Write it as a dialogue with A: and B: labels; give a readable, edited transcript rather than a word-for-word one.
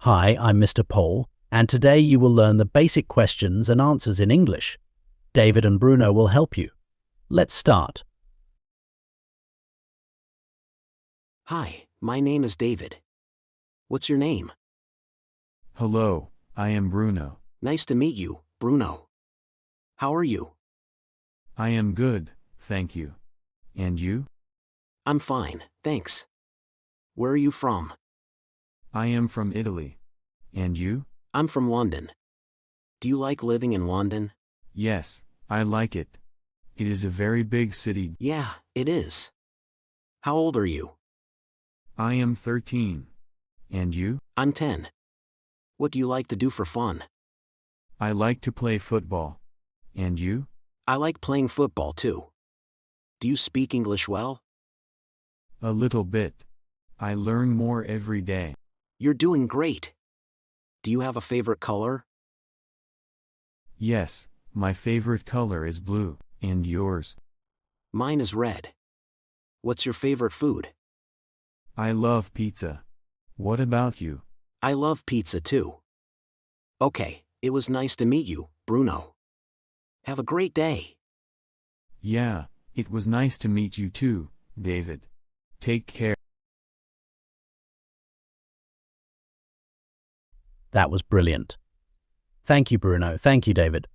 A: Hi, I'm Mr. Paul, and today you will learn the basic questions and answers in English. David and Bruno will help you. Let's start.
B: Hi, my name is David. What's your name?
C: Hello, I am Bruno.
B: Nice to meet you, Bruno. How are you?
C: I am good, thank you. And you?
B: I'm fine, thanks. Where are you from?
C: I am from Italy. And you?
B: I'm from London. Do you like living in London?
C: Yes, I like it. It is a very big city.
B: Yeah, it is. How old are you?
C: I am 13. And you?
B: I'm 10. What do you like to do for fun?
C: I like to play football. And you?
B: I like playing football too. Do you speak English well?
C: A little bit. I learn more every day.
B: You're doing great. Do you have a favorite color?
C: Yes, my favorite color is blue. And yours?
B: Mine is red. What's your favorite food?
C: I love pizza. What about you?
B: I love pizza too. Okay, it was nice to meet you, Bruno. Have a great day.
C: Yeah, it was nice to meet you too, David. Take care.
A: That was brilliant. Thank you, Bruno. Thank you, David.